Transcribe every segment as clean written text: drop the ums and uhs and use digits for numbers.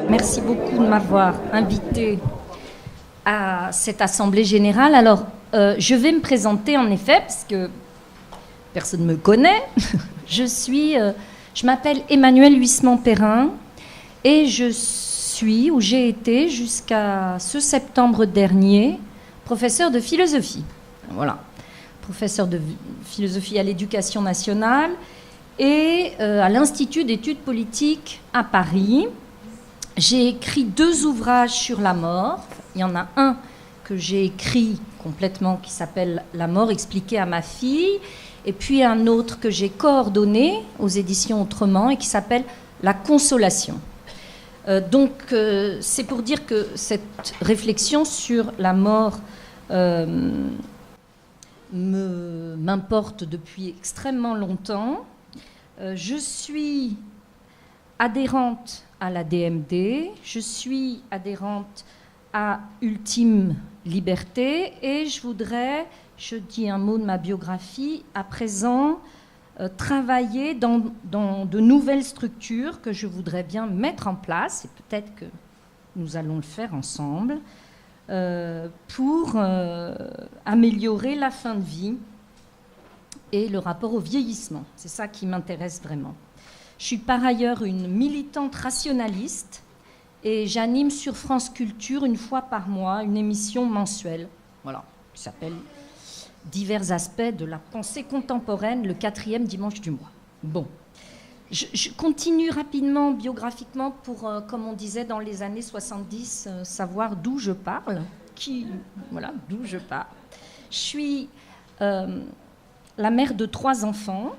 Merci beaucoup de m'avoir invité à cette assemblée générale. Alors, je vais me présenter en effet, parce que personne ne me connaît. Je m'appelle Emmanuelle Huisman-Perrin et j'ai été jusqu'à ce septembre dernier professeure de philosophie. Voilà, professeure de philosophie à l'Éducation nationale et à l'Institut d'études politiques à Paris. J'ai écrit 2 ouvrages sur la mort. Il y en a un que j'ai écrit complètement qui s'appelle « La mort expliquée à ma fille » et puis un autre que j'ai coordonné aux éditions Autrement et qui s'appelle « La consolation ». Donc c'est pour dire que cette réflexion sur la mort m'importe depuis extrêmement longtemps. Je suis adhérente à la DMD, je suis adhérente à Ultime Liberté et je dis un mot de ma biographie, à présent travailler dans de nouvelles structures que je voudrais bien mettre en place, et peut-être que nous allons le faire ensemble, pour améliorer la fin de vie et le rapport au vieillissement. C'est ça qui m'intéresse vraiment. Je suis par ailleurs une militante rationaliste et j'anime sur France Culture 1 fois par mois une émission mensuelle, voilà, qui s'appelle Divers aspects de la pensée contemporaine, le 4e dimanche du mois. Bon, je continue rapidement biographiquement pour, comme on disait dans les années 70, savoir d'où je parle, d'où je parle. Je suis la mère de 3 enfants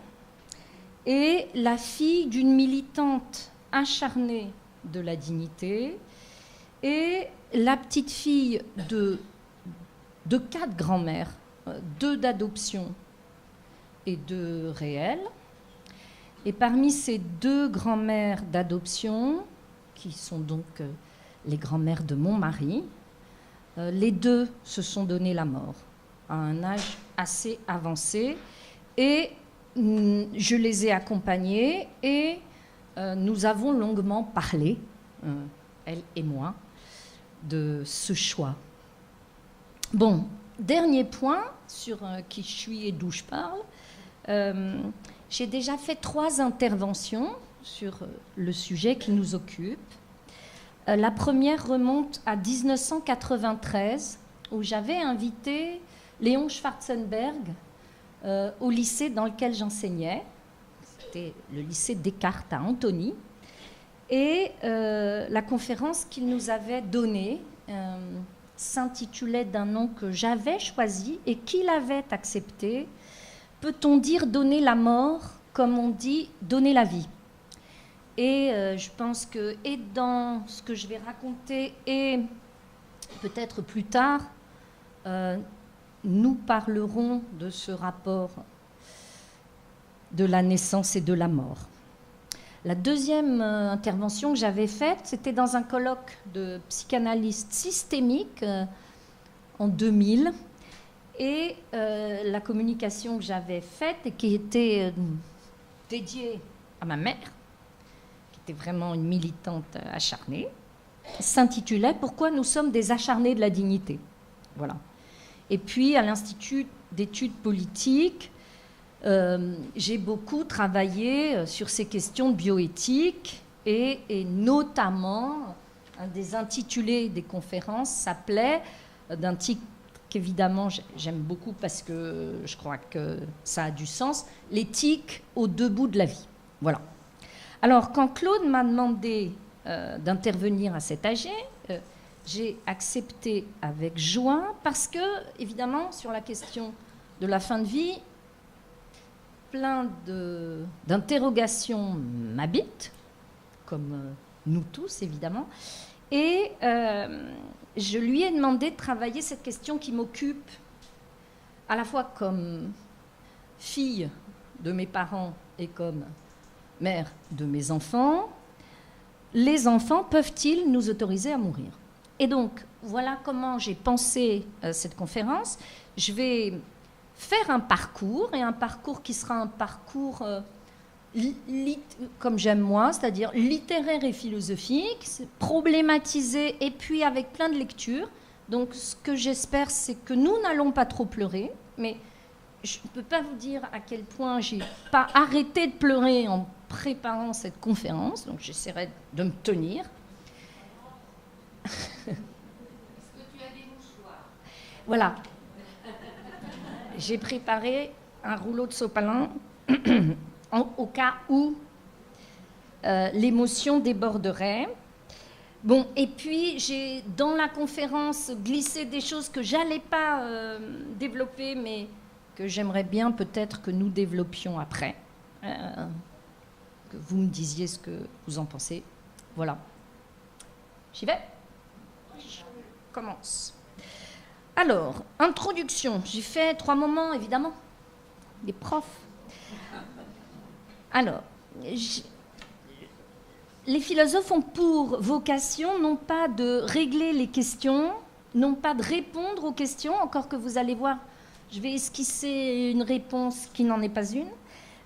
et la fille d'une militante acharnée de la dignité et la petite fille de 4 grands-mères, 2 d'adoption et 2 réelles. Et parmi ces 2 grands-mères d'adoption, qui sont donc les grands-mères de mon mari, les 2 se sont donné la mort à un âge assez avancé. Et je les ai accompagnées et nous avons longuement parlé, elle et moi, de ce choix. Bon, dernier point sur qui je suis et d'où je parle. J'ai déjà fait 3 interventions sur le sujet qui nous occupe. La première remonte à 1993, où j'avais invité Léon Schwarzenberg au lycée dans lequel j'enseignais. C'était le lycée Descartes à Antony. Et la conférence qu'il nous avait donnée s'intitulait d'un nom que j'avais choisi et qu'il avait accepté. Peut-on dire donner la mort comme on dit donner la vie? Et je pense que, et dans ce que je vais raconter, et peut-être plus tard, nous parlerons de ce rapport de la naissance et de la mort. La deuxième intervention que j'avais faite, c'était dans un colloque de psychanalyste systémique en 2000. Et la communication que j'avais faite et qui était dédiée à ma mère, qui était vraiment une militante acharnée, s'intitulait « Pourquoi nous sommes des acharnés de la dignité ». Voilà. Et puis, à l'Institut d'études politiques, j'ai beaucoup travaillé sur ces questions de bioéthique et notamment, un des intitulés des conférences s'appelait, d'un titre qu'évidemment j'aime beaucoup parce que je crois que ça a du sens, l'éthique aux 2 bouts de la vie. Voilà. Alors, quand Claude m'a demandé d'intervenir à cet AG, j'ai accepté avec joie parce que, évidemment, sur la question de la fin de vie, plein d'interrogations m'habitent, comme nous tous, évidemment. Et je lui ai demandé de travailler cette question qui m'occupe à la fois comme fille de mes parents et comme mère de mes enfants. Les enfants peuvent-ils nous autoriser à mourir? Et donc, voilà comment j'ai pensé cette conférence. Je vais faire un parcours, et un parcours qui sera un parcours, comme j'aime moi, c'est-à-dire littéraire et philosophique, problématisé, et puis avec plein de lectures. Donc ce que j'espère, c'est que nous n'allons pas trop pleurer, mais je ne peux pas vous dire à quel point j'ai pas arrêté de pleurer en préparant cette conférence, donc j'essaierai de me tenir. Est-ce que tu as des mouchoirs ? Voilà. J'ai préparé un rouleau de sopalin au cas où l'émotion déborderait. Bon, et puis j'ai dans la conférence glissé des choses que j'allais pas développer, mais que j'aimerais bien peut-être que nous développions après. Que vous me disiez ce que vous en pensez. Voilà. J'y vais ? Je commence. Alors, introduction. J'ai fait 3 moments, évidemment. Les profs. Alors, les philosophes ont pour vocation non pas de régler les questions, non pas de répondre aux questions, encore que vous allez voir, je vais esquisser une réponse qui n'en est pas une,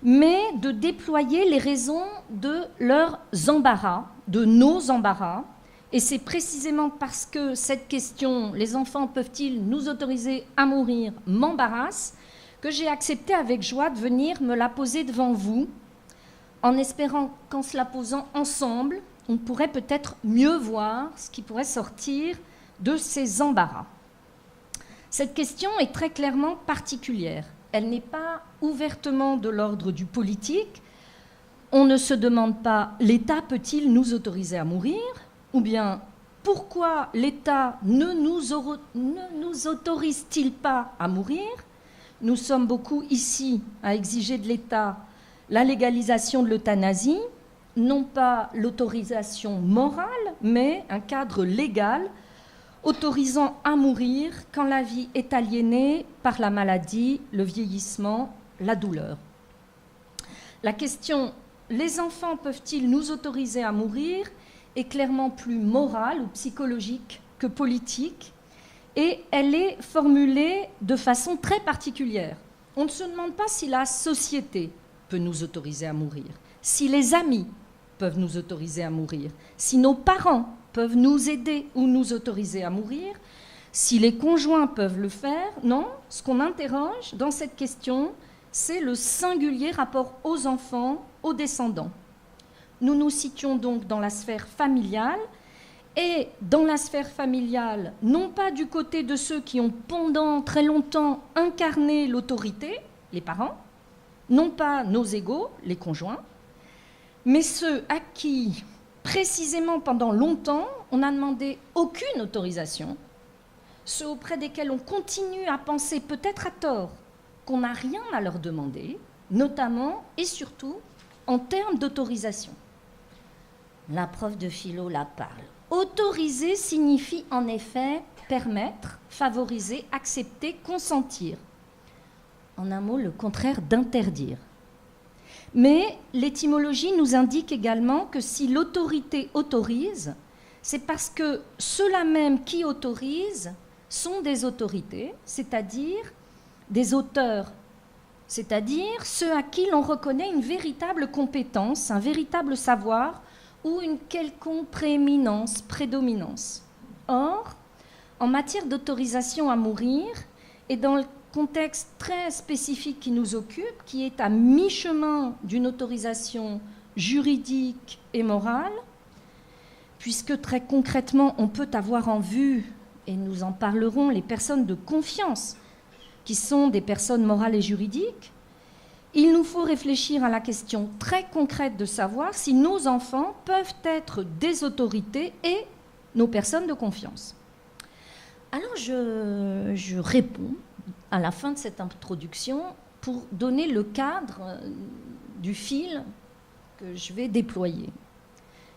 mais de déployer les raisons de leurs embarras, de nos embarras. Et c'est précisément parce que cette question, les enfants peuvent-ils nous autoriser à mourir, m'embarrasse, que j'ai accepté avec joie de venir me la poser devant vous, en espérant qu'en se la posant ensemble, on pourrait peut-être mieux voir ce qui pourrait sortir de ces embarras. Cette question est très clairement particulière. Elle n'est pas ouvertement de l'ordre du politique. On ne se demande pas « l'État peut-il nous autoriser à mourir ?» ou bien « pourquoi l'État ne nous autorise-t-il pas à mourir ?» Nous sommes beaucoup ici à exiger de l'État la légalisation de l'euthanasie, non pas l'autorisation morale, mais un cadre légal autorisant à mourir quand la vie est aliénée par la maladie, le vieillissement, la douleur. La question « les enfants peuvent-ils nous autoriser à mourir ?» est clairement plus morale ou psychologique que politique, et elle est formulée de façon très particulière. On ne se demande pas si la société peut nous autoriser à mourir, si les amis peuvent nous autoriser à mourir, si nos parents peuvent nous aider ou nous autoriser à mourir, si les conjoints peuvent le faire. Non, ce qu'on interroge dans cette question, c'est le singulier rapport aux enfants, aux descendants. Nous nous situons donc dans la sphère familiale, et dans la sphère familiale, non pas du côté de ceux qui ont pendant très longtemps incarné l'autorité, les parents, non pas nos égaux, les conjoints, mais ceux à qui, précisément pendant longtemps, on n'a demandé aucune autorisation, ceux auprès desquels on continue à penser, peut-être à tort, qu'on n'a rien à leur demander, notamment et surtout en termes d'autorisation. La prof de philo la parle. Autoriser signifie en effet permettre, favoriser, accepter, consentir. En un mot, le contraire d'interdire. Mais l'étymologie nous indique également que si l'autorité autorise, c'est parce que ceux-là même qui autorisent sont des autorités, c'est-à-dire des auteurs, c'est-à-dire ceux à qui l'on reconnaît une véritable compétence, un véritable savoir ou une quelconque prééminence, prédominance. Or, en matière d'autorisation à mourir, et dans le contexte très spécifique qui nous occupe, qui est à mi-chemin d'une autorisation juridique et morale, puisque très concrètement, on peut avoir en vue, et nous en parlerons, les personnes de confiance, qui sont des personnes morales et juridiques, il nous faut réfléchir à la question très concrète de savoir si nos enfants peuvent être des autorités et nos personnes de confiance. Alors je réponds à la fin de cette introduction pour donner le cadre du fil que je vais déployer.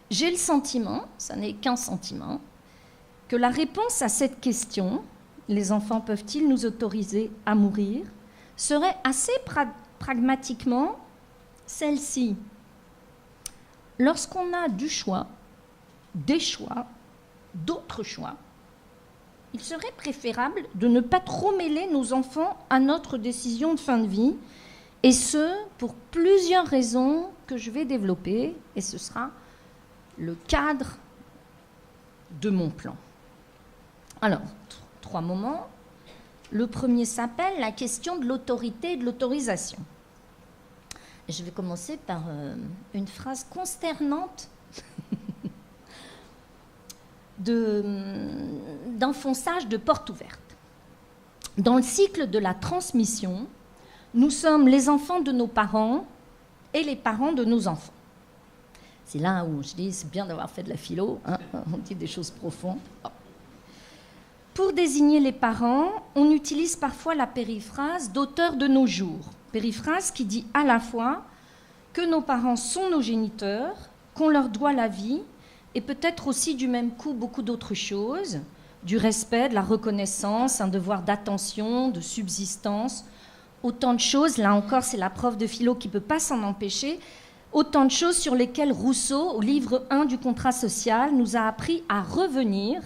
J'ai le sentiment, ça n'est qu'un sentiment, que la réponse à cette question, les enfants peuvent-ils nous autoriser à mourir, serait assez pragmatiquement celle-ci. Lorsqu'on a du choix, des choix, d'autres choix, il serait préférable de ne pas trop mêler nos enfants à notre décision de fin de vie, et ce, pour plusieurs raisons que je vais développer, et ce sera le cadre de mon plan. Alors, 3 moments. Le premier s'appelle la question de l'autorité et de l'autorisation. Je vais commencer par une phrase consternante d'enfonçage de porte ouverte. Dans le cycle de la transmission, nous sommes les enfants de nos parents et les parents de nos enfants. C'est là où je dis, c'est bien d'avoir fait de la philo, hein, on dit des choses profondes. Pour désigner les parents, on utilise parfois la périphrase d'auteur de nos jours. Périphrase qui dit à la fois que nos parents sont nos géniteurs, qu'on leur doit la vie, et peut-être aussi du même coup beaucoup d'autres choses, du respect, de la reconnaissance, un devoir d'attention, de subsistance, autant de choses, là encore c'est la prof de philo qui ne peut pas s'en empêcher, autant de choses sur lesquelles Rousseau, au livre 1 du contrat social, nous a appris à revenir,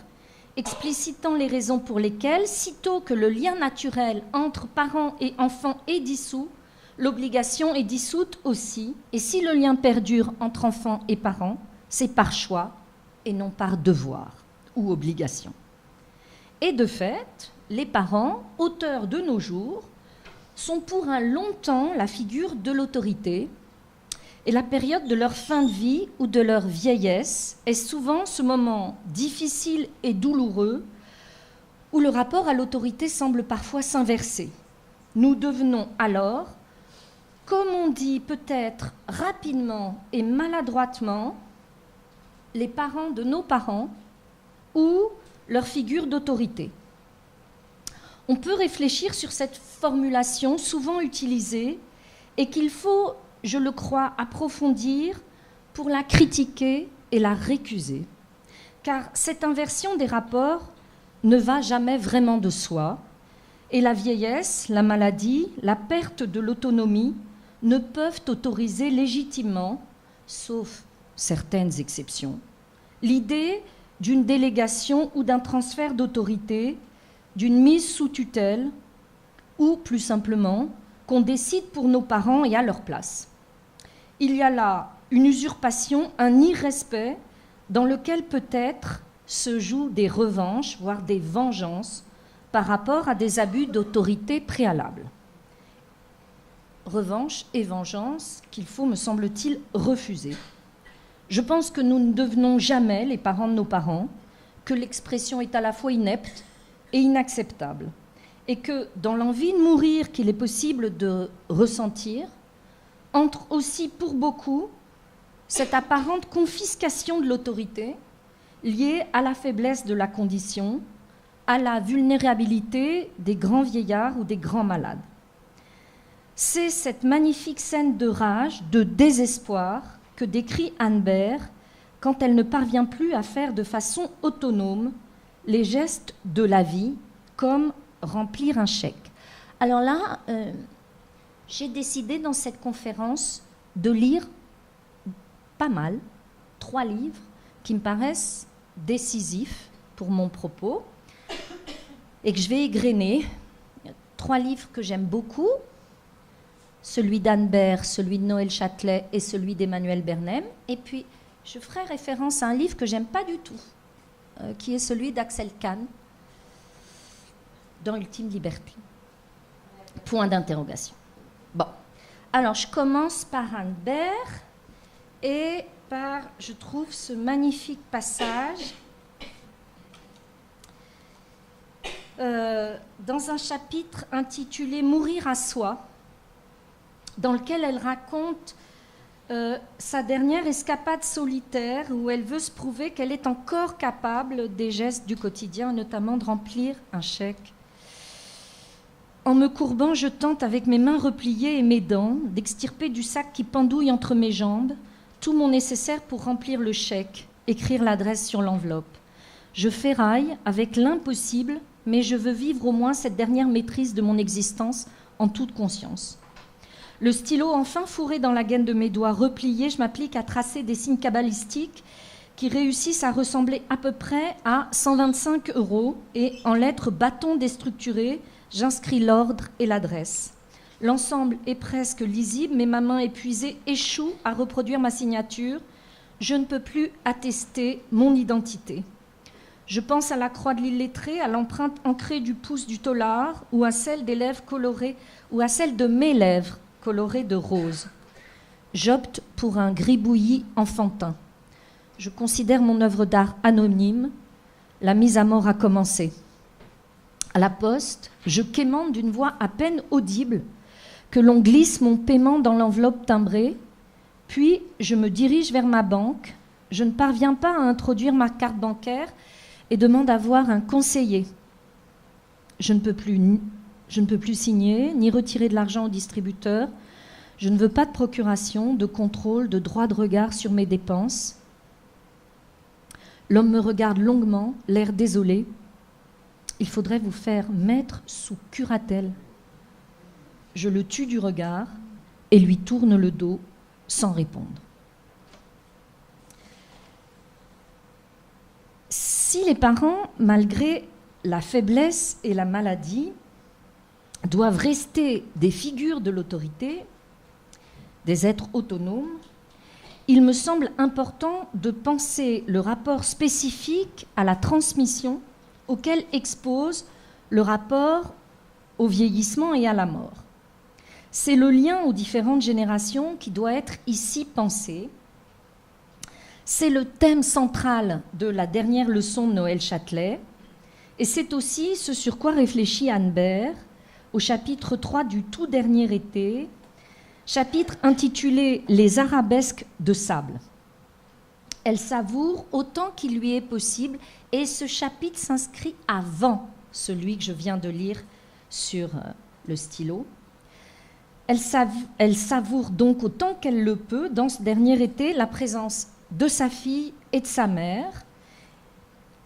explicitant les raisons pour lesquelles, sitôt que le lien naturel entre parents et enfants est dissous, l'obligation est dissoute aussi, et si le lien perdure entre enfants et parents, c'est par choix et non par devoir ou obligation. Et de fait, les parents, auteurs de nos jours, sont pour un long temps la figure de l'autorité, et la période de leur fin de vie ou de leur vieillesse est souvent ce moment difficile et douloureux où le rapport à l'autorité semble parfois s'inverser. Nous devenons alors, comme on dit peut-être rapidement et maladroitement, les parents de nos parents ou leur figure d'autorité. On peut réfléchir sur cette formulation souvent utilisée et qu'il faut, je le crois, approfondir pour la critiquer et la récuser. Car cette inversion des rapports ne va jamais vraiment de soi, et la vieillesse, la maladie, la perte de l'autonomie ne peuvent autoriser légitimement, sauf certaines exceptions, l'idée d'une délégation ou d'un transfert d'autorité, d'une mise sous tutelle, ou plus simplement, qu'on décide pour nos parents et à leur place. Il y a là une usurpation, un irrespect dans lequel peut-être se jouent des revanches, voire des vengeances, par rapport à des abus d'autorité préalables. Revanche et vengeance qu'il faut, me semble-t-il, refuser. Je pense que nous ne devenons jamais les parents de nos parents, que l'expression est à la fois inepte et inacceptable, et que dans l'envie de mourir qu'il est possible de ressentir, entre aussi pour beaucoup cette apparente confiscation de l'autorité liée à la faiblesse de la condition, à la vulnérabilité des grands vieillards ou des grands malades. C'est cette magnifique scène de rage, de désespoir que décrit Anne Bert quand elle ne parvient plus à faire de façon autonome les gestes de la vie, comme remplir un chèque. Alors là, j'ai décidé dans cette conférence de lire pas mal, 3 livres qui me paraissent décisifs pour mon propos et que je vais égrener. 3 livres que j'aime beaucoup, celui d'Anne Bert, celui de Noël Châtelet et celui d'Emmanuel Bernheim. Et puis, je ferai référence à un livre que j'aime pas du tout, qui est celui d'Axel Kahn, dans Ultime Liberté. Point d'interrogation. Bon, alors je commence par Anne Bert et par, je trouve, ce magnifique passage dans un chapitre intitulé « Mourir à soi », dans lequel elle raconte sa dernière escapade solitaire où elle veut se prouver qu'elle est encore capable des gestes du quotidien, notamment de remplir un chèque. En me courbant, je tente avec mes mains repliées et mes dents d'extirper du sac qui pendouille entre mes jambes tout mon nécessaire pour remplir le chèque, écrire l'adresse sur l'enveloppe. Je ferraille avec l'impossible, mais je veux vivre au moins cette dernière maîtrise de mon existence en toute conscience. Le stylo enfin fourré dans la gaine de mes doigts repliés, je m'applique à tracer des signes cabalistiques qui réussissent à ressembler à peu près à 125 € et en lettres bâton déstructurées, j'inscris l'ordre et l'adresse. L'ensemble est presque lisible, mais ma main épuisée échoue à reproduire ma signature. Je ne peux plus attester mon identité. Je pense à la croix de l'illettré, à l'empreinte ancrée du pouce du taulard ou à celle des lèvres colorées, ou à celle de mes lèvres colorées de rose. J'opte pour un gribouillis enfantin. Je considère mon œuvre d'art anonyme. La mise à mort a commencé. À la poste, je quémande d'une voix à peine audible que l'on glisse mon paiement dans l'enveloppe timbrée, puis je me dirige vers ma banque. Je ne parviens pas à introduire ma carte bancaire et demande à voir un conseiller. Je ne peux plus signer, ni retirer de l'argent au distributeur. Je ne veux pas de procuration, de contrôle, de droit de regard sur mes dépenses. L'homme me regarde longuement, l'air désolé. Il faudrait vous faire mettre sous curatelle. Je le tue du regard et lui tourne le dos sans répondre. Si les parents, malgré la faiblesse et la maladie, doivent rester des figures de l'autorité, des êtres autonomes, il me semble important de penser le rapport spécifique à la transmission auquel expose le rapport au vieillissement et à la mort. C'est le lien aux différentes générations qui doit être ici pensé. C'est le thème central de la dernière leçon de Noël Châtelet, et c'est aussi ce sur quoi réfléchit Anne Bert au chapitre 3 du tout dernier été, chapitre intitulé « Les arabesques de sable ». Elle savoure autant qu'il lui est possible, et ce chapitre s'inscrit avant celui que je viens de lire sur le stylo. Elle savoure donc autant qu'elle le peut, dans ce dernier été, la présence de sa fille et de sa mère,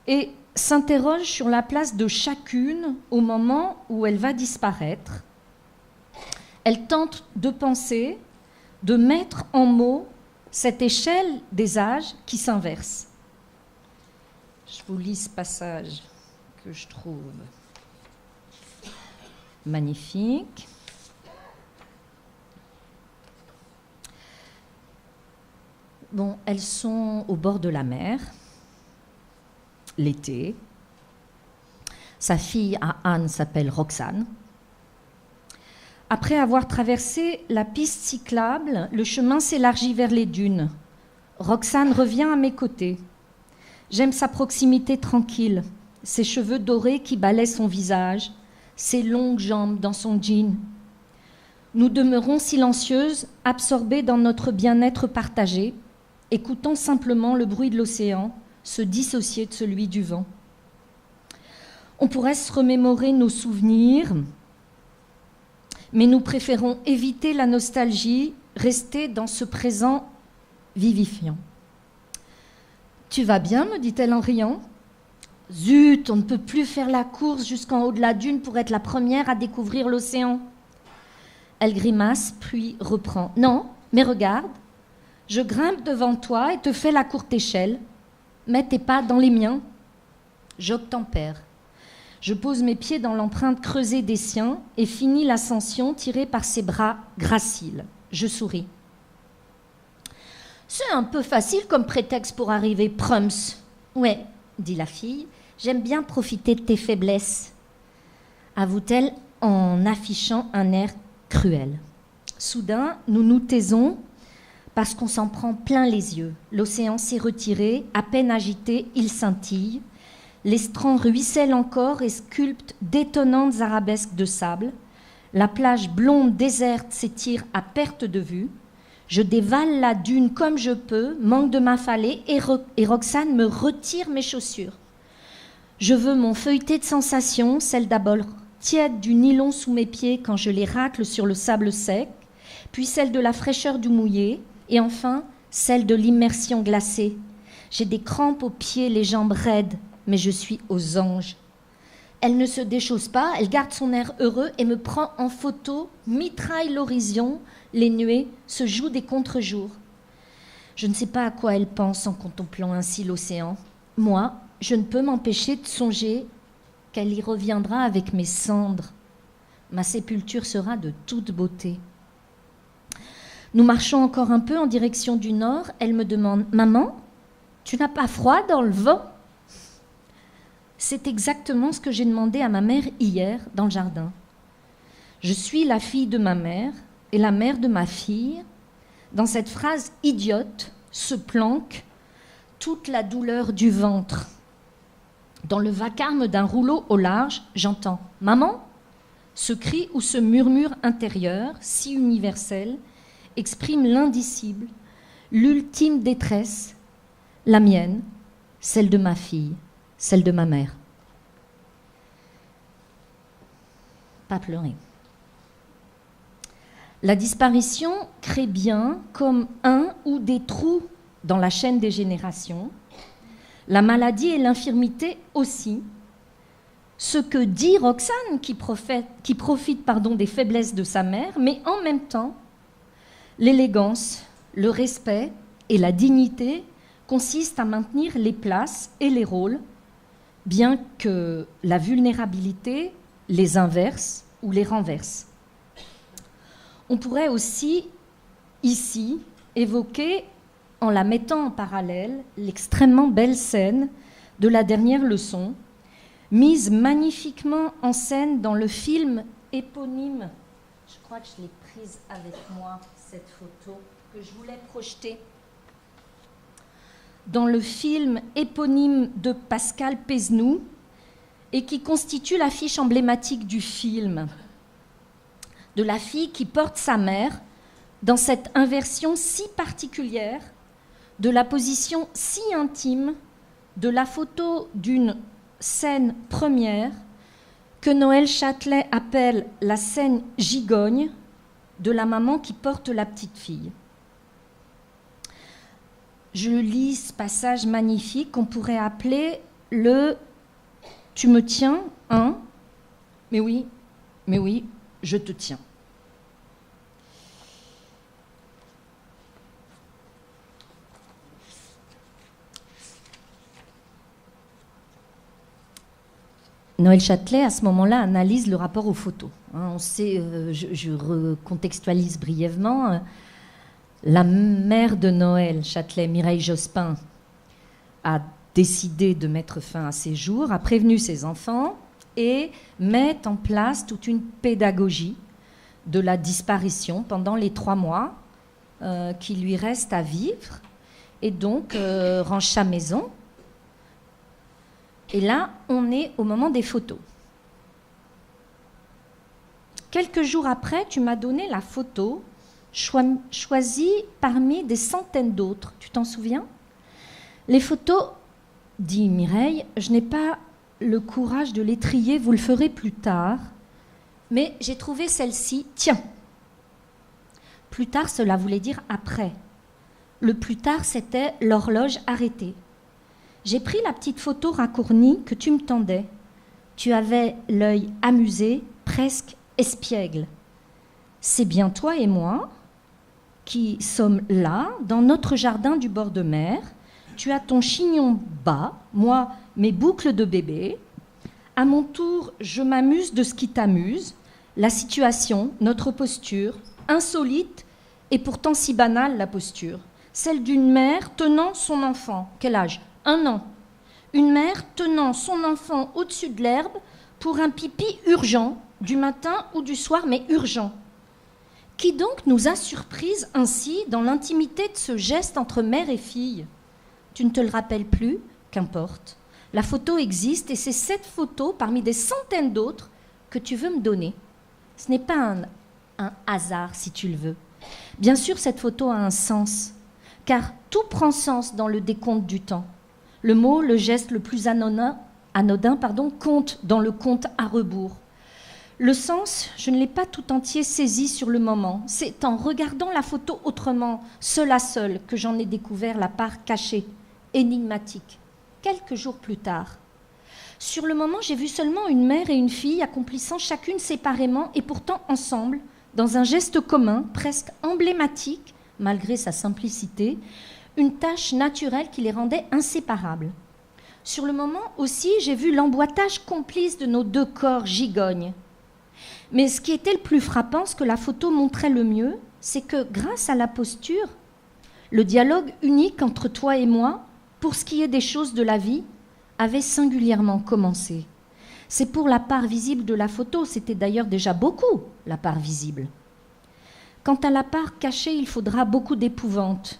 et s'interroge sur la place de chacune au moment où elle va disparaître. Elle tente de penser, de mettre en mots cette échelle des âges qui s'inverse. Je vous lis ce passage que je trouve magnifique. Bon, elles sont au bord de la mer, l'été. Sa fille à Anne s'appelle Roxane. Après avoir traversé la piste cyclable, le chemin s'élargit vers les dunes. Roxane revient à mes côtés. J'aime sa proximité tranquille, ses cheveux dorés qui balaient son visage, ses longues jambes dans son jean. Nous demeurons silencieuses, absorbées dans notre bien-être partagé, écoutant simplement le bruit de l'océan se dissocier de celui du vent. On pourrait se remémorer nos souvenirs, mais nous préférons éviter la nostalgie, rester dans ce présent vivifiant. « Tu vas bien ?» me dit-elle en riant. « Zut, on ne peut plus faire la course jusqu'en haut de la dune pour être la première à découvrir l'océan. » Elle grimace, puis reprend. « Non, mais regarde, je grimpe devant toi et te fais la courte échelle. Mets tes pas dans les miens. » J'obtempère. Je pose mes pieds dans l'empreinte creusée des siens et finis l'ascension tirée par ses bras graciles. Je souris. « C'est un peu facile comme prétexte pour arriver, Prums. »« Ouais, » dit la fille, « j'aime bien profiter de tes faiblesses. » Avoue-t-elle en affichant un air cruel. Soudain, nous nous taisons parce qu'on s'en prend plein les yeux. L'océan s'est retiré, à peine agité, il scintille. L'estran ruisselle encore et sculpte d'étonnantes arabesques de sable. La plage blonde déserte s'étire à perte de vue. Je dévale la dune comme je peux, manque de m'affaler, et Roxane me retire mes chaussures. Je veux mon feuilleté de sensations, celle d'abord tiède du nylon sous mes pieds quand je les racle sur le sable sec, puis celle de la fraîcheur du mouillé, et enfin celle de l'immersion glacée. J'ai des crampes aux pieds, les jambes raides, mais je suis aux anges. Elle ne se déchausse pas, elle garde son air heureux et me prend en photo, mitraille l'horizon, les nuées se jouent des contre-jours. Je ne sais pas à quoi elle pense en contemplant ainsi l'océan. Moi, je ne peux m'empêcher de songer qu'elle y reviendra avec mes cendres. Ma sépulture sera de toute beauté. Nous marchons encore un peu en direction du nord. Elle me demande « Maman, tu n'as pas froid dans le vent ?» C'est exactement ce que j'ai demandé à ma mère hier dans le jardin. Je suis la fille de ma mère et la mère de ma fille. Dans cette phrase idiote se planque toute la douleur du ventre. Dans le vacarme d'un rouleau au large, j'entends « Maman ?» Ce cri ou ce murmure intérieur, si universel, exprime l'indicible, l'ultime détresse, la mienne, celle de ma fille, celle de ma mère. Pas pleurer. La disparition crée bien comme un ou des trous dans la chaîne des générations, la maladie et l'infirmité aussi. Ce que dit Roxane, qui profite des faiblesses de sa mère, mais en même temps, l'élégance, le respect et la dignité consistent à maintenir les places et les rôles, bien que la vulnérabilité les inverse ou les renverse. On pourrait aussi, ici, évoquer, en la mettant en parallèle, l'extrêmement belle scène de la dernière leçon, mise magnifiquement en scène dans le film éponyme. Je crois que je l'ai prise avec moi, cette photo, que je voulais projeter. Dans le film éponyme de Pascal Pézenou, et qui constitue l'affiche emblématique du film, de la fille qui porte sa mère dans cette inversion si particulière de la position si intime de la photo d'une scène première que Noël Châtelet appelle la scène gigogne de la maman qui porte la petite fille. Je lis ce passage magnifique qu'on pourrait appeler le « Tu me tiens, hein ? Mais oui, je te tiens ». Noël Châtelet, à ce moment-là, analyse le rapport aux photos. On sait, je recontextualise brièvement, la mère de Noël Châtelet, Mireille Jospin, a décidé de mettre fin à ses jours, a prévenu ses enfants et met en place toute une pédagogie de la disparition pendant les 3 mois qui lui restent à vivre, et donc range sa maison. Et là, on est au moment des photos. Quelques jours après, tu m'as donné la photo choisie parmi des centaines d'autres. Tu t'en souviens ? Les photos, dit Mireille, je n'ai pas le courage de les trier, vous le ferez plus tard. Mais j'ai trouvé celle-ci, tiens. Plus tard, cela voulait dire après. Le plus tard, c'était l'horloge arrêtée. J'ai pris la petite photo racornie que tu me tendais. Tu avais l'œil amusé, presque espiègle. C'est bien toi et moi qui sommes là, dans notre jardin du bord de mer. Tu as ton chignon bas, moi, mes boucles de bébé. À mon tour, je m'amuse de ce qui t'amuse. La situation, notre posture, insolite et pourtant si banale la posture. Celle d'une mère tenant son enfant. Quel âge ? 1 an. Une mère tenant son enfant au-dessus de l'herbe pour un pipi urgent, du matin ou du soir, mais urgent. Qui donc nous a surprises ainsi dans l'intimité de ce geste entre mère et fille ? Tu ne te le rappelles plus ? Qu'importe. La photo existe et c'est cette photo, parmi des centaines d'autres, que tu veux me donner. Ce n'est pas un hasard, si tu le veux. Bien sûr, cette photo a un sens, car tout prend sens dans le décompte du temps. Le mot, le geste le plus anodin, compte dans le compte à rebours. Le sens, je ne l'ai pas tout entier saisi sur le moment. C'est en regardant la photo autrement, seule à seule, que j'en ai découvert la part cachée, énigmatique, quelques jours plus tard. Sur le moment, j'ai vu seulement une mère et une fille accomplissant chacune séparément et pourtant ensemble, dans un geste commun, presque emblématique, malgré sa simplicité, une tâche naturelle qui les rendait inséparables. Sur le moment aussi, j'ai vu l'emboîtage complice de nos deux corps gigognes. Mais ce qui était le plus frappant, ce que la photo montrait le mieux, c'est que grâce à la posture, le dialogue unique entre toi et moi, pour ce qui est des choses de la vie, avait singulièrement commencé. C'est pour la part visible de la photo, c'était d'ailleurs déjà beaucoup la part visible. Quant à la part cachée, il faudra beaucoup d'épouvante,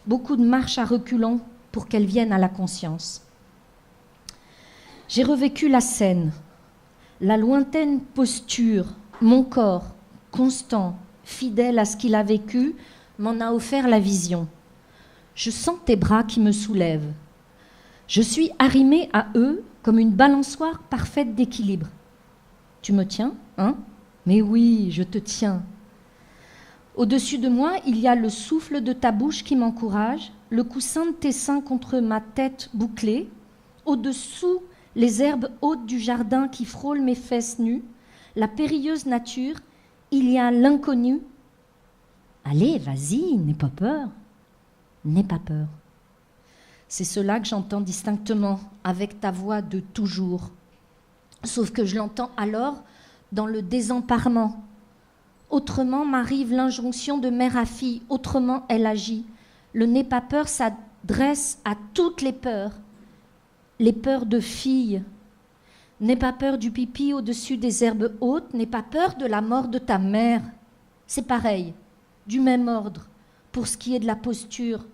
beaucoup de marche à reculons pour qu'elle vienne à la conscience. J'ai revécu la scène, la lointaine posture, mon corps, constant, fidèle à ce qu'il a vécu, m'en a offert la vision. Je sens tes bras qui me soulèvent. Je suis arrimée à eux comme une balançoire parfaite d'équilibre. Tu me tiens, hein? Mais oui, je te tiens. Au-dessus de moi, il y a le souffle de ta bouche qui m'encourage, le coussin de tes seins contre ma tête bouclée, au-dessous, les herbes hautes du jardin qui frôlent mes fesses nues, la périlleuse nature, il y a l'inconnu. Allez, vas-y, n'aie pas peur. N'aie pas peur. C'est cela que j'entends distinctement avec ta voix de toujours. Sauf que je l'entends alors dans le désemparement. Autrement m'arrive l'injonction de mère à fille, autrement elle agit. Le n'aie pas peur s'adresse à toutes les peurs de fille. N'aie pas peur du pipi au-dessus des herbes hautes, n'aie pas peur de la mort de ta mère. C'est pareil, du même ordre, pour ce qui est de la posture,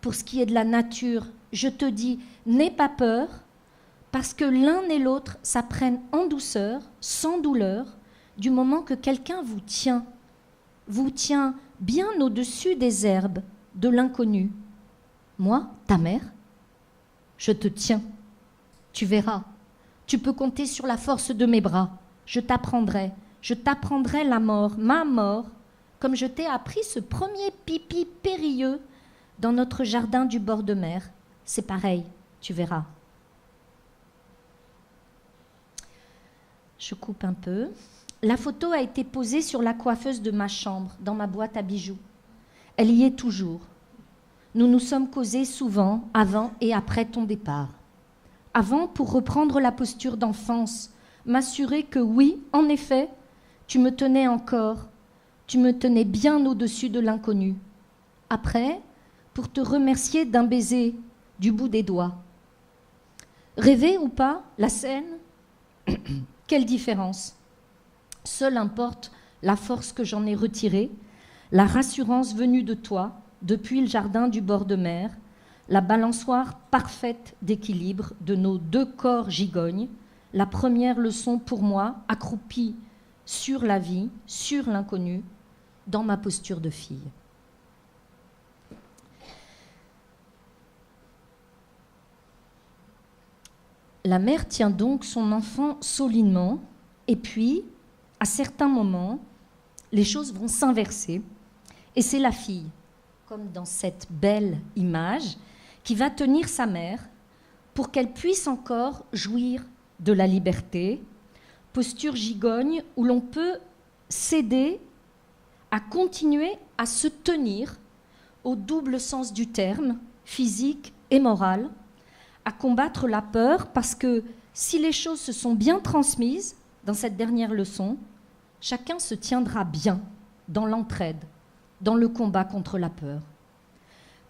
pour ce qui est de la nature. Je te dis, n'aie pas peur, parce que l'un et l'autre s'apprennent en douceur, sans douleur, du moment que quelqu'un vous tient bien au-dessus des herbes de l'inconnu. Moi, ta mère, je te tiens. Tu verras. Tu peux compter sur la force de mes bras. Je t'apprendrai la mort, ma mort, comme je t'ai appris ce premier pipi périlleux dans notre jardin du bord de mer. C'est pareil, tu verras. Je coupe un peu. La photo a été posée sur la coiffeuse de ma chambre, dans ma boîte à bijoux. Elle y est toujours. Nous nous sommes causés souvent, avant et après ton départ. Avant, pour reprendre la posture d'enfance, m'assurer que oui, en effet, tu me tenais encore, tu me tenais bien au-dessus de l'inconnu. Après, pour te remercier d'un baiser du bout des doigts. Rêver ou pas, la scène, quelle différence? Seule importe la force que j'en ai retirée, la rassurance venue de toi, depuis le jardin du bord de mer, la balançoire parfaite d'équilibre de nos deux corps gigognes, la première leçon pour moi, accroupie sur la vie, sur l'inconnu, dans ma posture de fille. La mère tient donc son enfant solidement, et puis, à certains moments, les choses vont s'inverser, et c'est la fille, comme dans cette belle image, qui va tenir sa mère pour qu'elle puisse encore jouir de la liberté, posture gigogne où l'on peut céder à continuer à se tenir au double sens du terme, physique et moral, à combattre la peur, parce que si les choses se sont bien transmises dans cette dernière leçon, chacun se tiendra bien dans l'entraide, dans le combat contre la peur.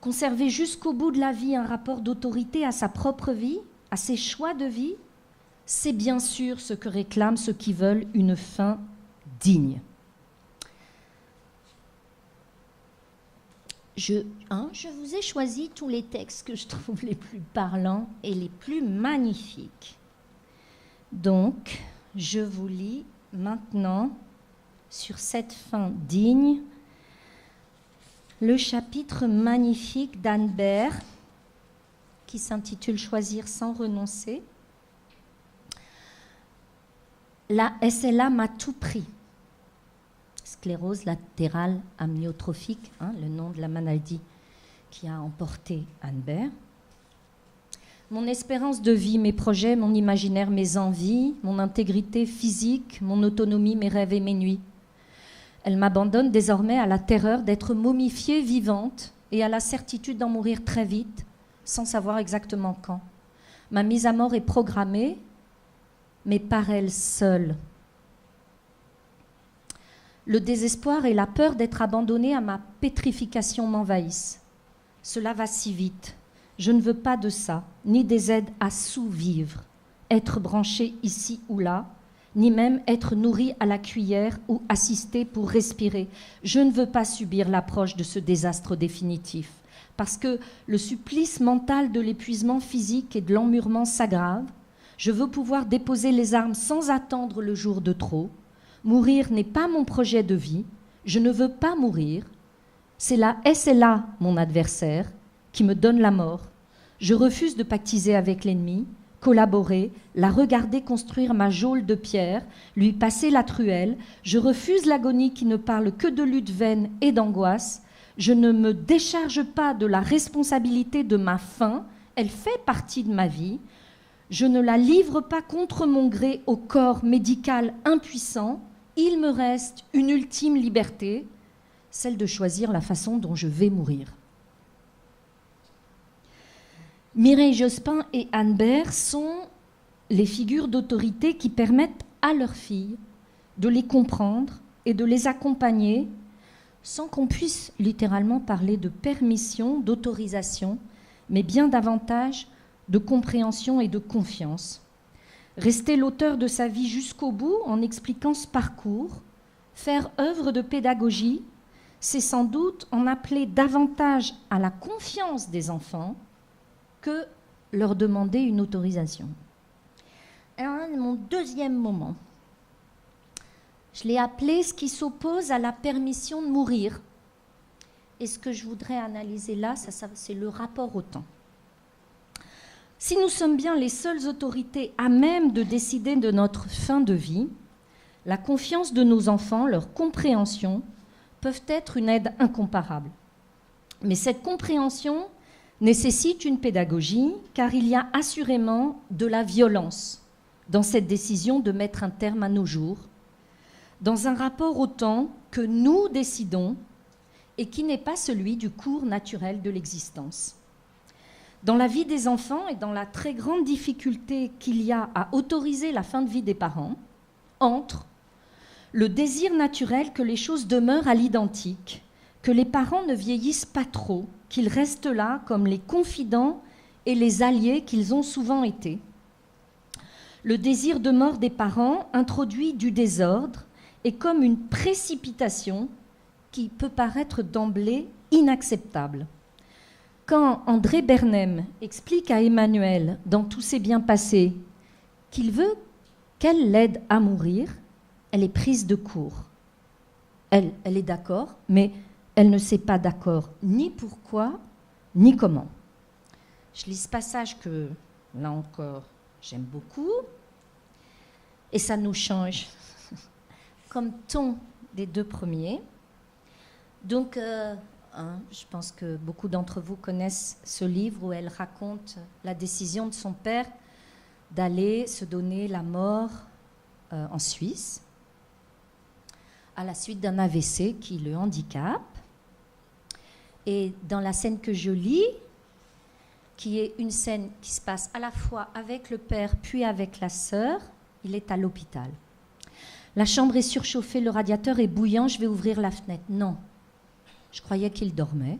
Conserver jusqu'au bout de la vie un rapport d'autorité à sa propre vie, à ses choix de vie, c'est bien sûr ce que réclament ceux qui veulent une fin digne. Je vous ai choisi tous les textes que je trouve les plus parlants et les plus magnifiques. Donc, je vous lis maintenant, sur cette fin digne, le chapitre magnifique d'Anne Baird, qui s'intitule « Choisir sans renoncer ». La SLA m'a tout pris. Sclérose latérale amyotrophique, le nom de la maladie qui a emporté Anne Baird. Mon espérance de vie, mes projets, mon imaginaire, mes envies, mon intégrité physique, mon autonomie, mes rêves et mes nuits. Elle m'abandonne désormais à la terreur d'être momifiée vivante et à la certitude d'en mourir très vite, sans savoir exactement quand. Ma mise à mort est programmée, mais par elle seule. Le désespoir et la peur d'être abandonnée à ma pétrification m'envahissent. Cela va si vite. Je ne veux pas de ça, ni des aides à sous-vivre, être branché ici ou là, ni même être nourri à la cuillère ou assisté pour respirer. Je ne veux pas subir l'approche de ce désastre définitif, parce que le supplice mental de l'épuisement physique et de l'emmurement s'aggrave. Je veux pouvoir déposer les armes sans attendre le jour de trop. Mourir n'est pas mon projet de vie. Je ne veux pas mourir. C'est là mon adversaire qui me donne la mort. Je refuse de pactiser avec l'ennemi, collaborer, la regarder construire ma geôle de pierre, lui passer la truelle. Je refuse l'agonie qui ne parle que de lutte vaine et d'angoisse. Je ne me décharge pas de la responsabilité de ma faim. Elle fait partie de ma vie. Je ne la livre pas contre mon gré au corps médical impuissant. Il me reste une ultime liberté, celle de choisir la façon dont je vais mourir. Mireille Jospin et Anne Bert sont les figures d'autorité qui permettent à leurs filles de les comprendre et de les accompagner sans qu'on puisse littéralement parler de permission, d'autorisation, mais bien davantage de compréhension et de confiance. Rester l'auteur de sa vie jusqu'au bout en expliquant ce parcours, faire œuvre de pédagogie, c'est sans doute en appeler davantage à la confiance des enfants que leur demander une autorisation. Alors, mon deuxième moment, je l'ai appelé ce qui s'oppose à la permission de mourir. Et ce que je voudrais analyser là, c'est le rapport au temps. Si nous sommes bien les seules autorités à même de décider de notre fin de vie, la confiance de nos enfants, leur compréhension, peuvent être une aide incomparable. Mais cette compréhension nécessite une pédagogie, car il y a assurément de la violence dans cette décision de mettre un terme à nos jours, dans un rapport au temps que nous décidons et qui n'est pas celui du cours naturel de l'existence. Dans la vie des enfants et dans la très grande difficulté qu'il y a à autoriser la fin de vie des parents, entre le désir naturel que les choses demeurent à l'identique, que les parents ne vieillissent pas trop, qu'ils restent là comme les confidents et les alliés qu'ils ont souvent été. Le désir de mort des parents introduit du désordre et comme une précipitation qui peut paraître d'emblée inacceptable. Quand André Bernheim explique à Emmanuel, dans Tout s'est bien passé, qu'il veut qu'elle l'aide à mourir, elle est prise de court. Elle est d'accord, mais elle ne sait pas d'accord ni pourquoi, ni comment. Je lis ce passage que, là encore, j'aime beaucoup, et ça nous change comme ton des deux premiers. Donc, je pense que beaucoup d'entre vous connaissent ce livre où elle raconte la décision de son père d'aller se donner la mort en Suisse à la suite d'un AVC qui le handicape. Et dans la scène que je lis, qui est une scène qui se passe à la fois avec le père puis avec la sœur, il est à l'hôpital. La chambre est surchauffée, le radiateur est bouillant, je vais ouvrir la fenêtre. Non. Je croyais qu'il dormait.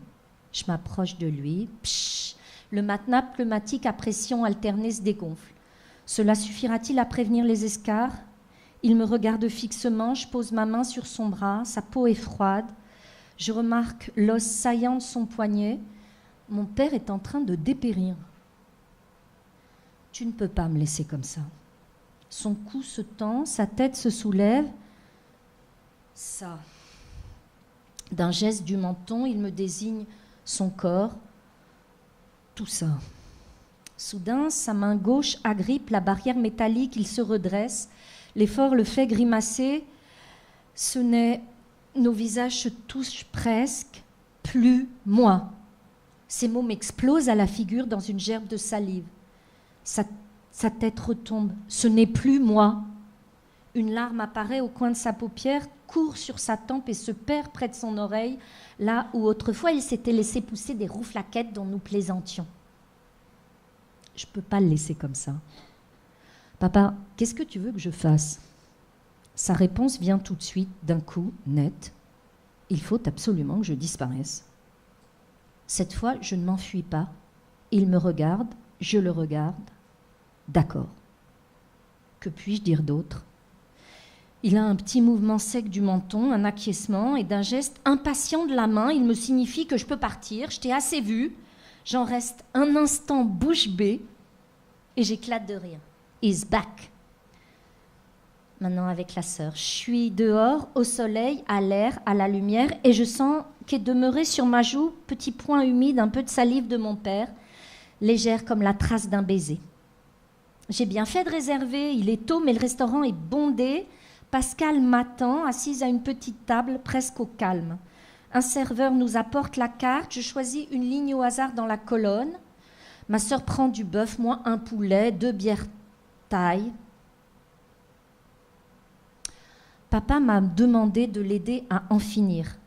Je m'approche de lui. Psh, le matelas pneumatique à pression alternée se dégonfle. Cela suffira-t-il à prévenir les escarres ? Il me regarde fixement, je pose ma main sur son bras, sa peau est froide. Je remarque l'os saillant de son poignet. Mon père est en train de dépérir. Tu ne peux pas me laisser comme ça. Son cou se tend, sa tête se soulève. Ça. D'un geste du menton, il me désigne son corps. Tout ça. Soudain, sa main gauche agrippe la barrière métallique, il se redresse. L'effort le fait grimacer. Ce n'est... Nos visages se touchent presque. Plus moi. Ces mots m'explosent à la figure dans une gerbe de salive. Sa tête retombe. Ce n'est plus moi. Une larme apparaît au coin de sa paupière, court sur sa tempe et se perd près de son oreille, là où autrefois il s'était laissé pousser des rouflaquettes dont nous plaisantions. Je ne peux pas le laisser comme ça. Papa, qu'est-ce que tu veux que je fasse ? Sa réponse vient tout de suite, d'un coup, net. Il faut absolument que je disparaisse. Cette fois, je ne m'enfuis pas. Il me regarde, je le regarde. D'accord. Que puis-je dire d'autre ? Il a un petit mouvement sec du menton, un acquiescement, et d'un geste impatient de la main, il me signifie que je peux partir. Je t'ai assez vu. J'en reste un instant bouche bée et j'éclate de rire. He's back. Maintenant avec la sœur. Je suis dehors, au soleil, à l'air, à la lumière, et je sens qu'est demeuré sur ma joue, petit point humide, un peu de salive de mon père, légère comme la trace d'un baiser. J'ai bien fait de réserver, il est tôt, mais le restaurant est bondé. Pascal m'attend, assise à une petite table, presque au calme. Un serveur nous apporte la carte, je choisis une ligne au hasard dans la colonne. Ma sœur prend du bœuf, moi un poulet, 2 bières taille. Papa m'a demandé de l'aider à en finir.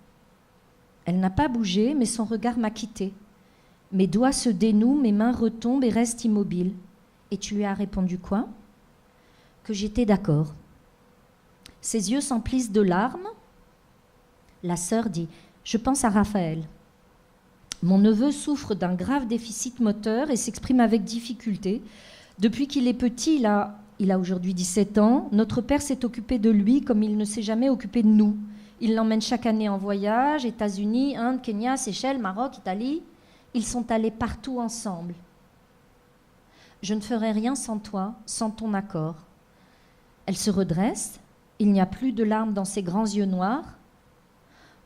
Elle n'a pas bougé, mais son regard m'a quitté. Mes doigts se dénouent, mes mains retombent et restent immobiles. Et tu lui as répondu quoi ? Que j'étais d'accord. Ses yeux s'emplissent de larmes. La sœur dit « Je pense à Raphaël. Mon neveu souffre d'un grave déficit moteur et s'exprime avec difficulté. Depuis qu'il est petit, il a aujourd'hui 17 ans. Notre père s'est occupé de lui comme il ne s'est jamais occupé de nous. Il l'emmène chaque année en voyage, États-Unis, Inde, Kenya, Seychelles, Maroc, Italie. Ils sont allés partout ensemble. Je ne ferai rien sans toi, sans ton accord. » Elle se redresse. Il n'y a plus de larmes dans ses grands yeux noirs.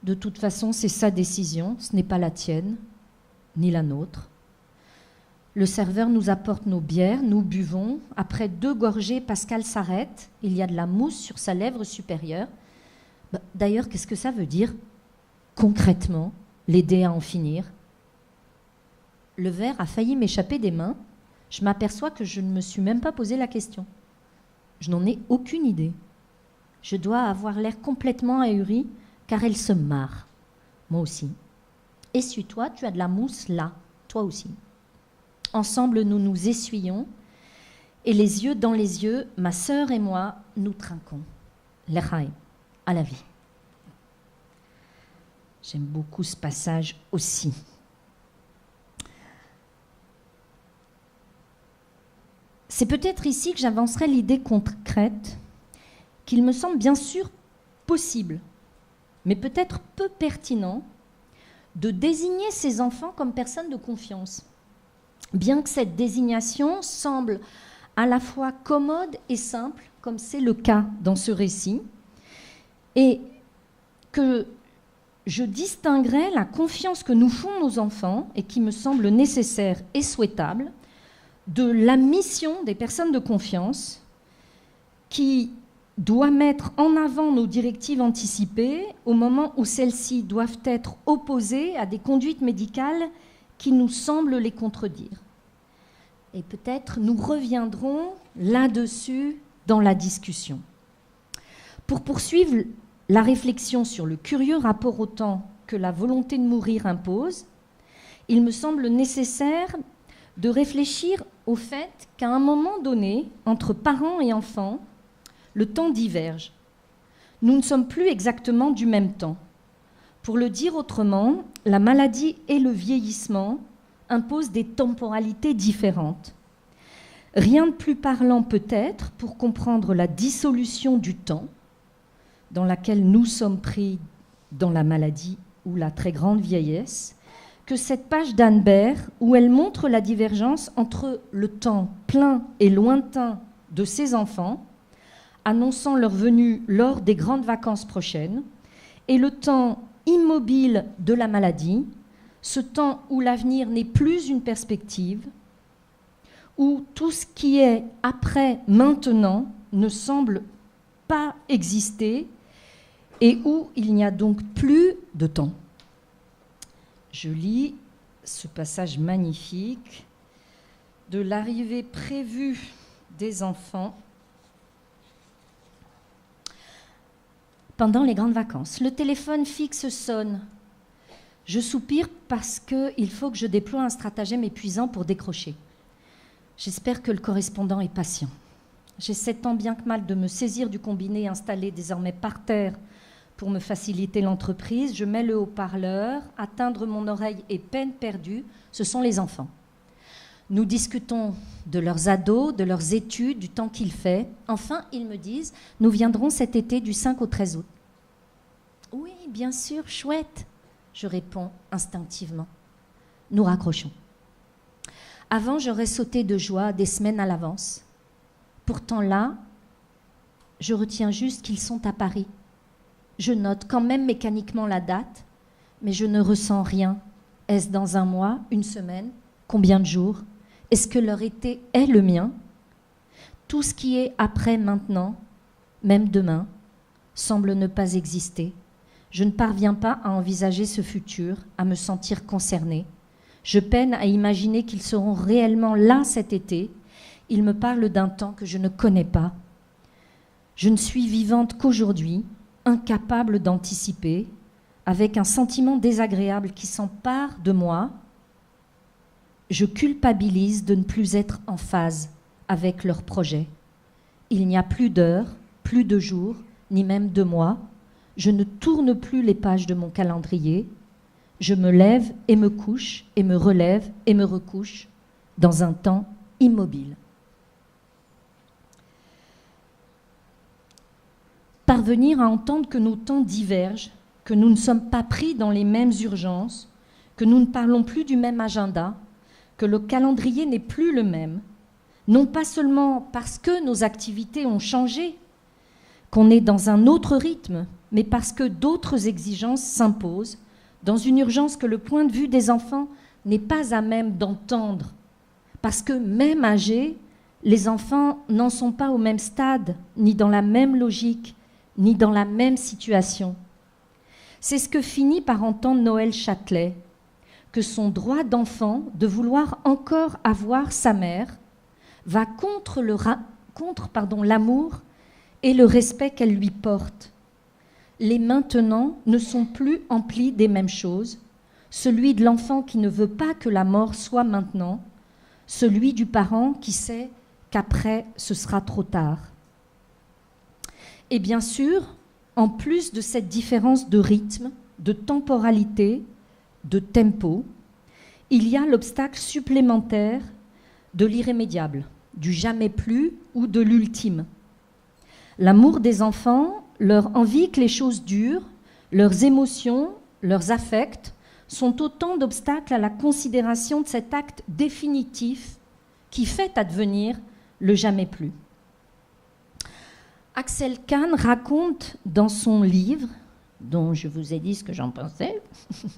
De toute façon, c'est sa décision, ce n'est pas la tienne, ni la nôtre. Le serveur nous apporte nos bières, nous buvons. Après 2 gorgées, Pascal s'arrête. Il y a de la mousse sur sa lèvre supérieure. D'ailleurs, qu'est-ce que ça veut dire, concrètement, l'aider à en finir ? Le verre a failli m'échapper des mains. Je m'aperçois que je ne me suis même pas posé la question. Je n'en ai aucune idée. Je dois avoir l'air complètement ahuri, car elle se marre. Moi aussi. Essuie-toi, tu as de la mousse là, toi aussi. Ensemble, nous nous essuyons, et les yeux dans les yeux, ma sœur et moi, nous trinquons. L'Echaim, à la vie. J'aime beaucoup ce passage aussi. C'est peut-être ici que j'avancerai l'idée concrète qu'il me semble bien sûr possible, mais peut-être peu pertinent, de désigner ces enfants comme personnes de confiance. Bien que cette désignation semble à la fois commode et simple, comme c'est le cas dans ce récit, et que je distinguerai la confiance que nous font nos enfants, et qui me semble nécessaire et souhaitable, de la mission des personnes de confiance qui doit mettre en avant nos directives anticipées au moment où celles-ci doivent être opposées à des conduites médicales qui nous semblent les contredire. Et peut-être nous reviendrons là-dessus dans la discussion. Pour poursuivre la réflexion sur le curieux rapport au temps que la volonté de mourir impose, il me semble nécessaire de réfléchir au fait qu'à un moment donné, entre parents et enfants, le temps diverge. Nous ne sommes plus exactement du même temps. Pour le dire autrement, la maladie et le vieillissement imposent des temporalités différentes. Rien de plus parlant peut-être pour comprendre la dissolution du temps dans laquelle nous sommes pris dans la maladie ou la très grande vieillesse, que cette page d'Anne Baer où elle montre la divergence entre le temps plein et lointain de ses enfants, annonçant leur venue lors des grandes vacances prochaines, et le temps immobile de la maladie, ce temps où l'avenir n'est plus une perspective, où tout ce qui est après maintenant ne semble pas exister et où il n'y a donc plus de temps. Je lis ce passage magnifique de l'arrivée prévue des enfants pendant les grandes vacances. Le téléphone fixe sonne. Je soupire parce qu'il faut que je déploie un stratagème épuisant pour décrocher. J'espère que le correspondant est patient. J'essaie tant bien que mal de me saisir du combiné installé désormais par terre pour me faciliter l'entreprise. Je mets le haut-parleur. Atteindre mon oreille est peine perdue. Ce sont les enfants. Nous discutons de leurs ados, de leurs études, du temps qu'il fait. Enfin, ils me disent « Nous viendrons cet été du 5 au 13 août. » Oui, bien sûr, chouette, je réponds instinctivement. Nous raccrochons. Avant, j'aurais sauté de joie des semaines à l'avance. Pourtant là, je retiens juste qu'ils sont à Paris. Je note quand même mécaniquement la date, mais je ne ressens rien. Est-ce dans un mois, une semaine, combien de jours ? Est-ce que leur été est le mien ? Tout ce qui est après maintenant, même demain, semble ne pas exister. Je ne parviens pas à envisager ce futur, à me sentir concernée. Je peine à imaginer qu'ils seront réellement là cet été. Ils me parlent d'un temps que je ne connais pas. Je ne suis vivante qu'aujourd'hui, incapable d'anticiper, avec un sentiment désagréable qui s'empare de moi. Je culpabilise de ne plus être en phase avec leurs projets. Il n'y a plus d'heures, plus de jours, ni même de mois. Je ne tourne plus les pages de mon calendrier. Je me lève et me couche, et me relève et me recouche, dans un temps immobile. Parvenir à entendre que nos temps divergent, que nous ne sommes pas pris dans les mêmes urgences, que nous ne parlons plus du même agenda, que le calendrier n'est plus le même, non pas seulement parce que nos activités ont changé, qu'on est dans un autre rythme, mais parce que d'autres exigences s'imposent, dans une urgence que le point de vue des enfants n'est pas à même d'entendre, parce que même âgés, les enfants n'en sont pas au même stade, ni dans la même logique, ni dans la même situation. C'est ce que finit par entendre Noël Châtelet, que son droit d'enfant de vouloir encore avoir sa mère va contre l'amour et le respect qu'elle lui porte. Les maintenant ne sont plus emplis des mêmes choses, celui de l'enfant qui ne veut pas que la mort soit maintenant, celui du parent qui sait qu'après ce sera trop tard. Et bien sûr, en plus de cette différence de rythme, de temporalité, de tempo, il y a l'obstacle supplémentaire de l'irrémédiable, du jamais plus ou de l'ultime. L'amour des enfants, leur envie que les choses durent, leurs émotions, leurs affects sont autant d'obstacles à la considération de cet acte définitif qui fait advenir le jamais plus. Axel Kahn raconte dans son livre, dont je vous ai dit ce que j'en pensais,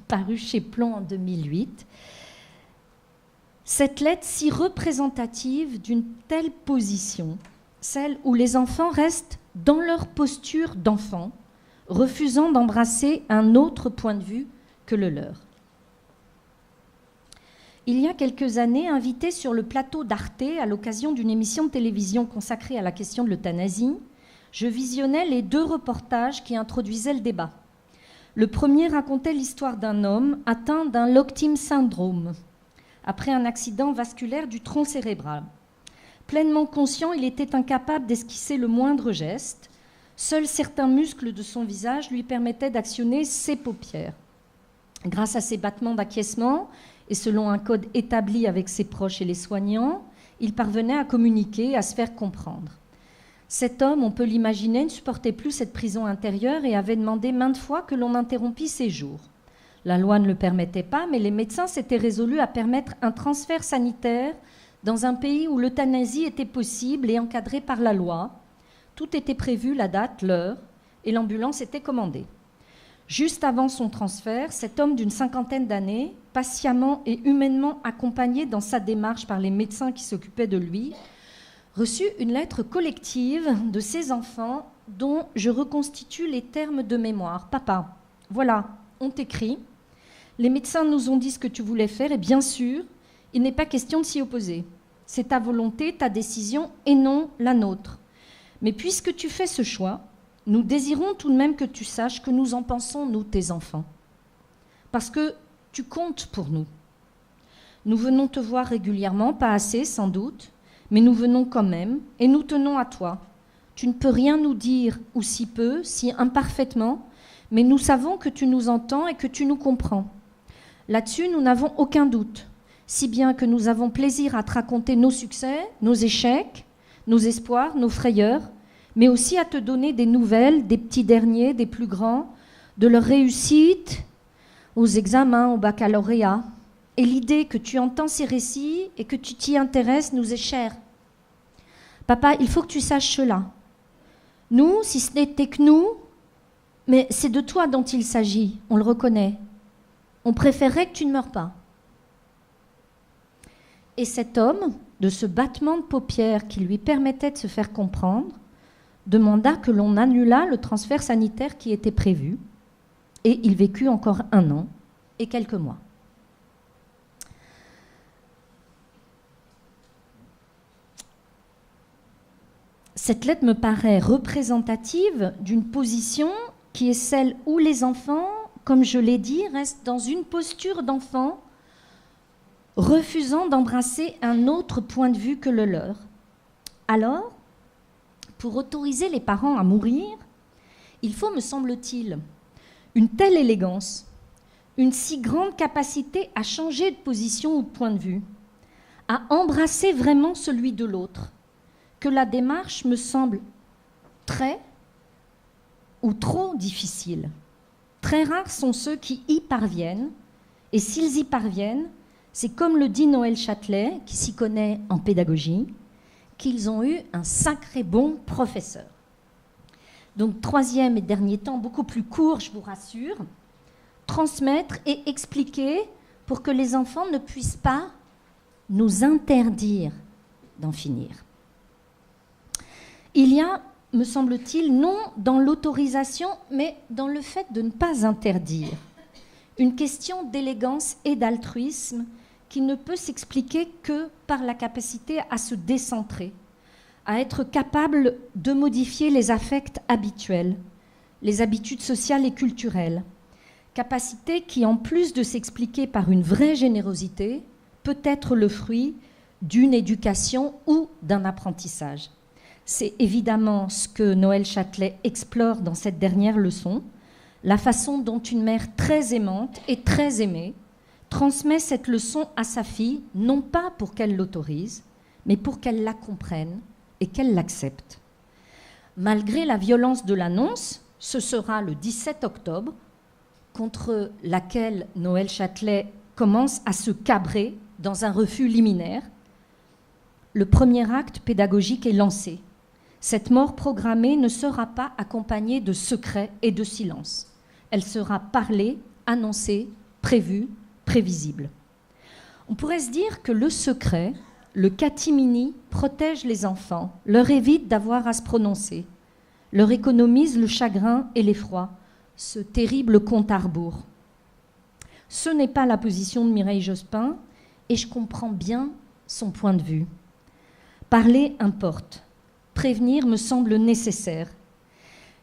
paru chez Plon en 2008, cette lettre si représentative d'une telle position, celle où les enfants restent dans leur posture d'enfant, refusant d'embrasser un autre point de vue que le leur. Il y a quelques années, invité sur le plateau d'Arte à l'occasion d'une émission de télévision consacrée à la question de l'euthanasie, je visionnais les 2 reportages qui introduisaient le débat. Le premier racontait l'histoire d'un homme atteint d'un locked-in syndrome après un accident vasculaire du tronc cérébral. Pleinement conscient, il était incapable d'esquisser le moindre geste. Seuls certains muscles de son visage lui permettaient d'actionner ses paupières. Grâce à ses battements d'acquiescement et selon un code établi avec ses proches et les soignants, il parvenait à communiquer, à se faire comprendre. Cet homme, on peut l'imaginer, ne supportait plus cette prison intérieure et avait demandé maintes fois que l'on interrompît ses jours. La loi ne le permettait pas, mais les médecins s'étaient résolus à permettre un transfert sanitaire dans un pays où l'euthanasie était possible et encadrée par la loi. Tout était prévu, la date, l'heure, et l'ambulance était commandée. Juste avant son transfert, cet homme d'une 50aine d'années, patiemment et humainement accompagné dans sa démarche par les médecins qui s'occupaient de lui, reçut une lettre collective de ses enfants dont je reconstitue les termes de mémoire. « Papa, voilà, on t'écrit. Les médecins nous ont dit ce que tu voulais faire et bien sûr, il n'est pas question de s'y opposer. C'est ta volonté, ta décision et non la nôtre. Mais puisque tu fais ce choix, nous désirons tout de même que tu saches que nous en pensons, nous, tes enfants. Parce que tu comptes pour nous. Nous venons te voir régulièrement, pas assez sans doute, mais nous venons quand même et nous tenons à toi. Tu ne peux rien nous dire, ou si peu, si imparfaitement, mais nous savons que tu nous entends et que tu nous comprends. Là-dessus, nous n'avons aucun doute, si bien que nous avons plaisir à te raconter nos succès, nos échecs, nos espoirs, nos frayeurs, mais aussi à te donner des nouvelles des petits derniers, des plus grands, de leur réussite aux examens, au baccalauréat. Et l'idée que tu entends ces récits et que tu t'y intéresses nous est chère. Papa, il faut que tu saches cela. Nous, si ce n'était que nous, mais c'est de toi dont il s'agit, on le reconnaît. On préférerait que tu ne meurs pas. Et cet homme, de ce battement de paupières qui lui permettait de se faire comprendre, demanda que l'on annulât le transfert sanitaire qui était prévu, et il vécut encore 1 an et quelques mois. Cette lettre me paraît représentative d'une position qui est celle où les enfants, comme je l'ai dit, restent dans une posture d'enfant, refusant d'embrasser un autre point de vue que le leur. Alors, pour autoriser les parents à mourir, il faut, me semble-t-il, une telle élégance, une si grande capacité à changer de position ou de point de vue, à embrasser vraiment celui de l'autre, que la démarche me semble très ou trop difficile. Très rares sont ceux qui y parviennent, et s'ils y parviennent, c'est comme le dit Noël Châtelet, qui s'y connaît en pédagogie, qu'ils ont eu un sacré bon professeur. Donc, 3e et dernier temps, beaucoup plus court, je vous rassure, transmettre et expliquer pour que les enfants ne puissent pas nous interdire d'en finir. Il y a, me semble-t-il, non dans l'autorisation, mais dans le fait de ne pas interdire, une question d'élégance et d'altruisme qui ne peut s'expliquer que par la capacité à se décentrer, à être capable de modifier les affects habituels, les habitudes sociales et culturelles, capacité qui, en plus de s'expliquer par une vraie générosité, peut être le fruit d'une éducation ou d'un apprentissage. C'est évidemment ce que Noël Châtelet explore dans cette dernière leçon, la façon dont une mère très aimante et très aimée transmet cette leçon à sa fille, non pas pour qu'elle l'autorise, mais pour qu'elle la comprenne et qu'elle l'accepte. Malgré la violence de l'annonce, ce sera le 17 octobre, contre laquelle Noël Châtelet commence à se cabrer dans un refus liminaire. Le premier acte pédagogique est lancé. Cette mort programmée ne sera pas accompagnée de secrets et de silence. Elle sera parlée, annoncée, prévue, prévisible. On pourrait se dire que le secret, le catimini, protège les enfants, leur évite d'avoir à se prononcer, leur économise le chagrin et l'effroi, ce terrible compte à rebours. Ce n'est pas la position de Mireille Jospin, et je comprends bien son point de vue. Parler importe. Prévenir me semble nécessaire.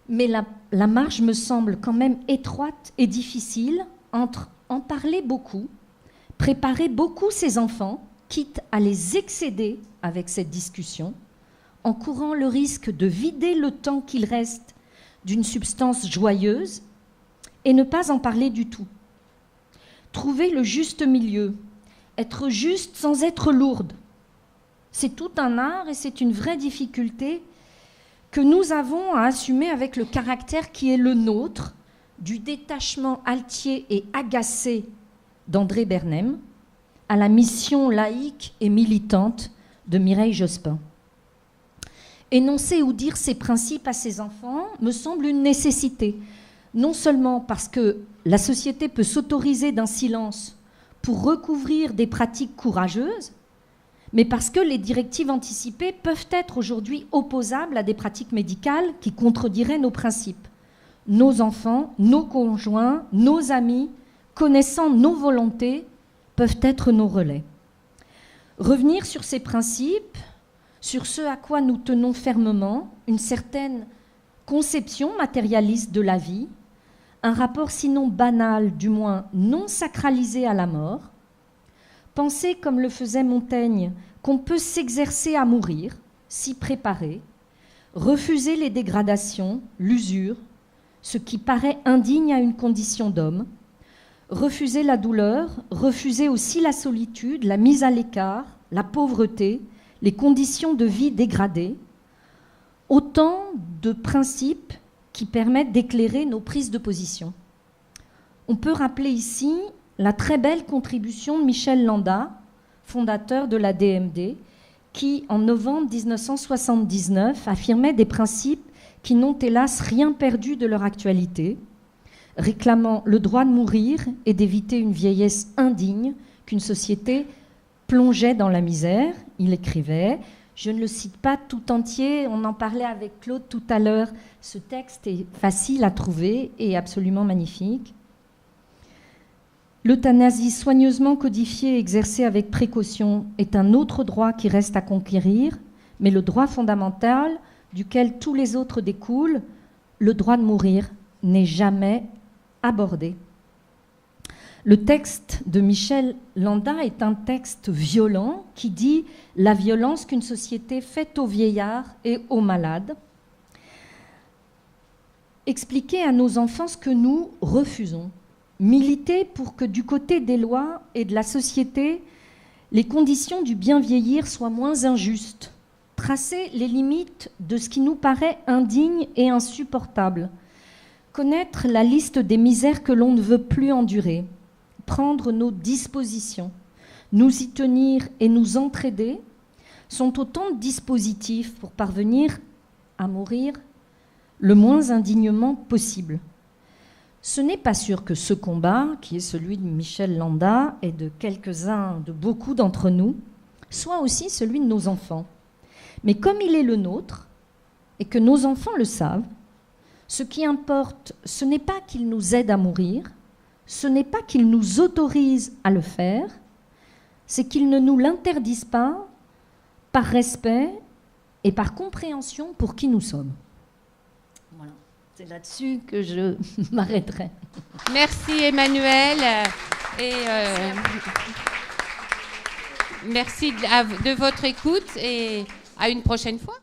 Mais la marge me semble quand même étroite et difficile entre en parler beaucoup, préparer beaucoup ses enfants, quitte à les excéder avec cette discussion, en courant le risque de vider le temps qu'il reste d'une substance joyeuse, et ne pas en parler du tout. Trouver le juste milieu, être juste sans être lourde, c'est tout un art et c'est une vraie difficulté que nous avons à assumer avec le caractère qui est le nôtre, du détachement altier et agacé d'André Bernheim à la mission laïque et militante de Mireille Jospin. Énoncer ou dire ces principes à ses enfants me semble une nécessité, non seulement parce que la société peut s'autoriser d'un silence pour recouvrir des pratiques courageuses, mais parce que les directives anticipées peuvent être aujourd'hui opposables à des pratiques médicales qui contrediraient nos principes. Nos enfants, nos conjoints, nos amis, connaissant nos volontés, peuvent être nos relais. Revenir sur ces principes, sur ce à quoi nous tenons fermement, une certaine conception matérialiste de la vie, un rapport sinon banal, du moins non sacralisé à la mort, penser comme le faisait Montaigne qu'on peut s'exercer à mourir, s'y préparer, refuser les dégradations, l'usure, ce qui paraît indigne à une condition d'homme, refuser la douleur, refuser aussi la solitude, la mise à l'écart, la pauvreté, les conditions de vie dégradées, autant de principes qui permettent d'éclairer nos prises de position. On peut rappeler ici la très belle contribution de Michel Landa, fondateur de la DMD, qui, en novembre 1979, affirmait des principes qui n'ont hélas rien perdu de leur actualité, réclamant le droit de mourir et d'éviter une vieillesse indigne qu'une société plongeait dans la misère. Il écrivait, je ne le cite pas tout entier, on en parlait avec Claude tout à l'heure, ce texte est facile à trouver et absolument magnifique. L'euthanasie soigneusement codifiée et exercée avec précaution est un autre droit qui reste à conquérir, mais le droit fondamental duquel tous les autres découlent, le droit de mourir, n'est jamais abordé. Le texte de Michel Landa est un texte violent qui dit la violence qu'une société fait aux vieillards et aux malades. Expliquer à nos enfants ce que nous refusons. Militer pour que du côté des lois et de la société, les conditions du bien vieillir soient moins injustes. Tracer les limites de ce qui nous paraît indigne et insupportable. Connaître la liste des misères que l'on ne veut plus endurer. Prendre nos dispositions. Nous y tenir et nous entraider sont autant de dispositifs pour parvenir à mourir le moins indignement possible. Ce n'est pas sûr que ce combat, qui est celui de Michel Landa et de quelques-uns, de beaucoup d'entre nous, soit aussi celui de nos enfants. Mais comme il est le nôtre, et que nos enfants le savent, ce qui importe, ce n'est pas qu'ils nous aident à mourir, ce n'est pas qu'ils nous autorisent à le faire, c'est qu'ils ne nous l'interdisent pas par respect et par compréhension pour qui nous sommes. Voilà, c'est là-dessus que je m'arrêterai. Merci Emmanuelle et merci de votre écoute et à une prochaine fois.